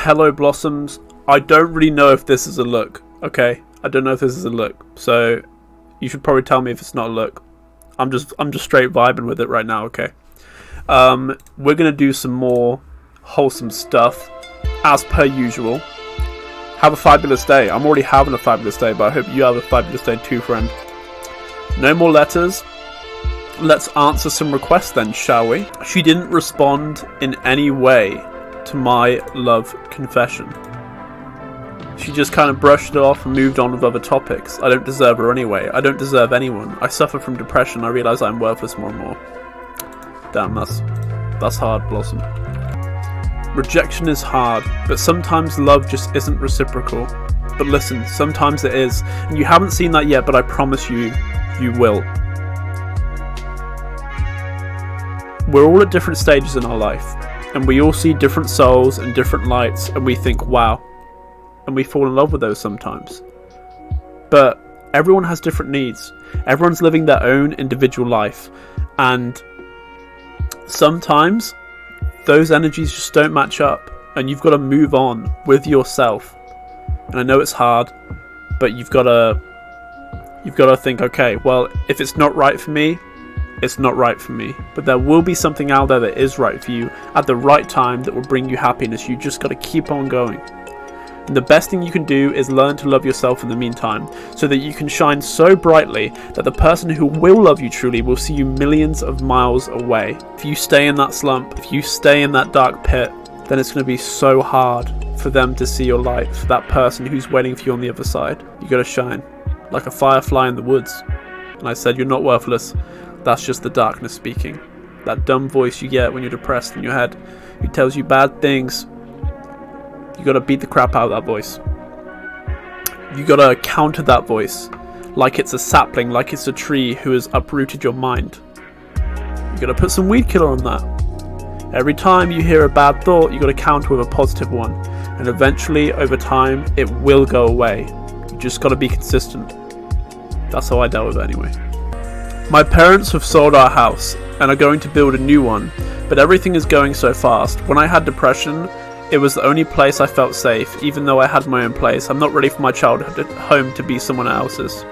hello Blossoms. I don't really know if this is a look, okay? I don't know if this is a look, so you should probably tell me if it's not a look. I'm just straight vibing with it right now, okay? We're gonna do some more wholesome stuff, as per usual. Have a fabulous day. I'm already having a fabulous day, but I hope you have a fabulous day too, friend. No more letters. Let's answer some requests then, shall we? She didn't respond in any way to my love confession. She just kind of brushed it off and moved on with other topics. I don't deserve her anyway. I don't deserve anyone. I suffer from depression. I realise I'm worthless more and more. Damn, that's hard, Blossom. Rejection is hard, but sometimes love just isn't reciprocal. But listen, sometimes it is. And you haven't seen that yet, but I promise you, you will. We're all at different stages in our life, and we all see different souls and different lights, and we think, wow. And we fall in love with those sometimes. But everyone has different needs. Everyone's living their own individual life, and sometimes those energies just don't match up, and you've got to move on with yourself. And I know it's hard, but you've got to think, okay, well, if it's not right for me, it's not right for me. But there will be something out there that is right for you at the right time that will bring you happiness. You just got to keep on going. And the best thing you can do is learn to love yourself in the meantime, so that you can shine so brightly that the person who will love you truly will see you millions of miles away. If you stay in that slump, if you stay in that dark pit, then it's going to be so hard for them to see your light, for that person who's waiting for you on the other side. You got to shine like a firefly in the woods. And I said, you're not worthless. That's just the darkness speaking. That dumb voice you get when you're depressed in your head, who tells you bad things. You gotta beat the crap out of that voice. You gotta counter that voice like it's a sapling, like it's a tree who has uprooted your mind. You gotta put some weed killer on that. Every time you hear a bad thought, you gotta counter with a positive one. And eventually, over time, it will go away. You just gotta be consistent. That's how I dealt with it anyway. My parents have sold our house and are going to build a new one, but everything is going so fast. When I had depression, it was the only place I felt safe, even though I had my own place. I'm not ready for my childhood home to be someone else's.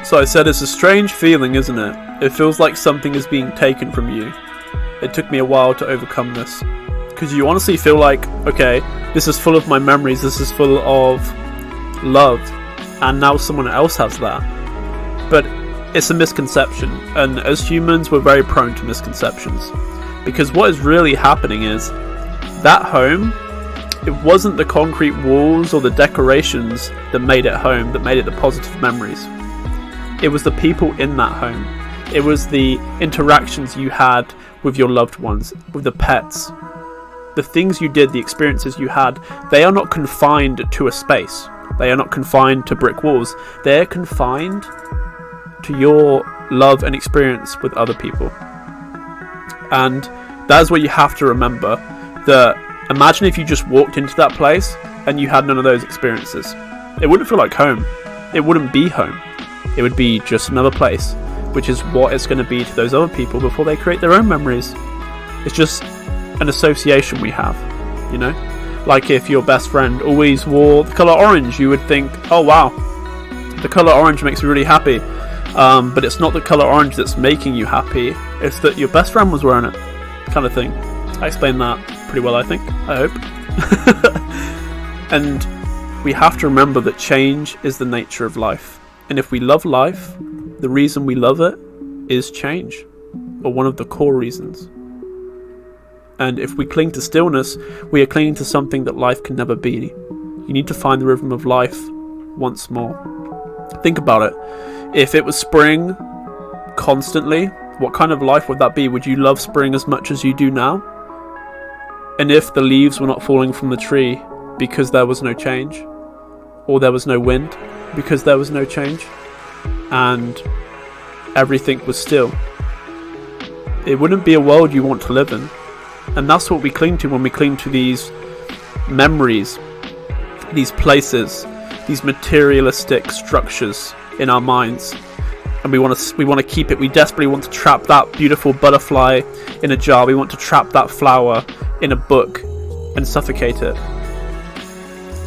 So I said, it's a strange feeling, isn't it? It feels like something is being taken from you. It took me a while to overcome this. Because you honestly feel like, okay, this is full of my memories, this is full of love, and now someone else has that. But it's a misconception, and as humans we're very prone to misconceptions, because what is really happening is that home, it wasn't the concrete walls or the decorations that made it home, that made it the positive memories. It was the people in that home. It was the interactions you had with your loved ones, with the pets, the things you did, the experiences you had. They are not confined to a space. They are not confined to brick walls. They're confined to your love and experience with other people. And that is what you have to remember, that imagine if you just walked into that place and you had none of those experiences. It wouldn't feel like home. It wouldn't be home. It would be just another place, which is what it's going to be to those other people before they create their own memories. It's just an association we have, you know? Like if your best friend always wore the colour orange, you would think, oh wow, the colour orange makes me really happy. But it's not the colour orange that's making you happy, it's that your best friend was wearing it, kind of thing. I explained that pretty well, I think, I hope. And we have to remember that change is the nature of life. And if we love life, the reason we love it is change, or one of the core reasons. And if we cling to stillness, we are clinging to something that life can never be. You need to find the rhythm of life once more. Think about it. If it was spring constantly, what kind of life would that be? Would you love spring as much as you do now? And if the leaves were not falling from the tree because there was no change, or there was no wind because there was no change, and everything was still, it wouldn't be a world you want to live in. And that's what we cling to when we cling to these memories, these places, these materialistic structures in our minds, and we want to keep it. We desperately want to trap that beautiful butterfly in a jar. We want to trap that flower in a book and suffocate it.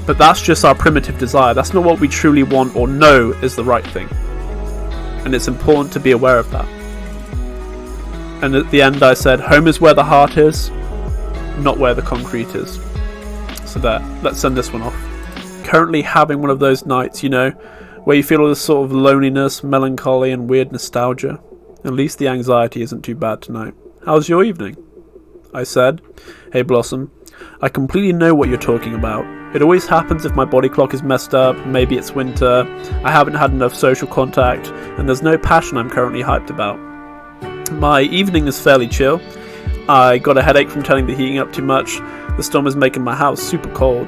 But that's just our primitive desire. That's not what we truly want or know is the right thing. And it's important to be aware of that. And at the end I said, home is where the heart is, not where the concrete is. So there, let's send this one off. Currently having one of those nights, you know, where you feel all this sort of loneliness, melancholy and weird nostalgia. At least the anxiety isn't too bad tonight. How's your evening? I said, hey Blossom, I completely know what you're talking about. It always happens if my body clock is messed up, maybe it's winter, I haven't had enough social contact, and there's no passion I'm currently hyped about. My evening is fairly chill. I got a headache from turning the heating up too much. The storm is making my house super cold.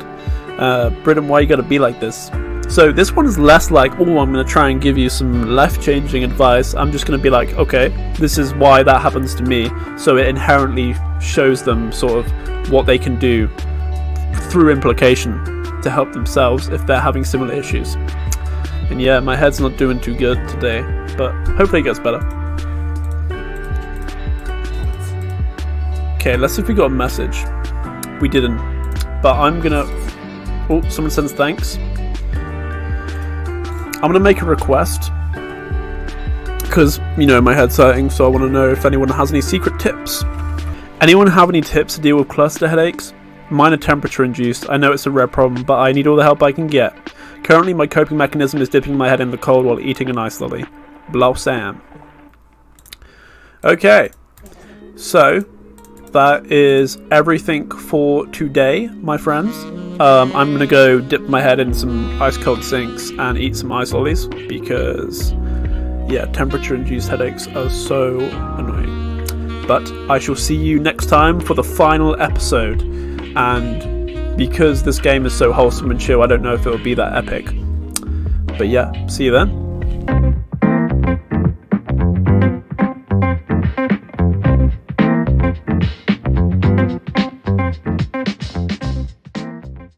Britain, why you gotta be like this? So this one is less like, oh, I'm going to try and give you some life-changing advice. I'm just going to be like, okay, this is why that happens to me. So it inherently shows them sort of what they can do through implication to help themselves if they're having similar issues. And yeah, my head's not doing too good today, but hopefully it gets better. Okay, let's see if we got a message. We didn't, but I'm going to... Oh, someone sends thanks. I'm going to make a request, because, you know, my head's hurting, so I want to know if anyone has any secret tips. Anyone have any tips to deal with cluster headaches? Mine are temperature induced. I know it's a rare problem, but I need all the help I can get. Currently, my coping mechanism is dipping my head in the cold while eating an ice lolly. Blossam. Okay, so that is everything for today, my friends. I'm going to go dip my head in some ice cold sinks and eat some ice lollies because, yeah, temperature induced headaches are so annoying. But I shall see you next time for the final episode, and because this game is so wholesome and chill, I don't know if it will be that epic. But yeah, see you then.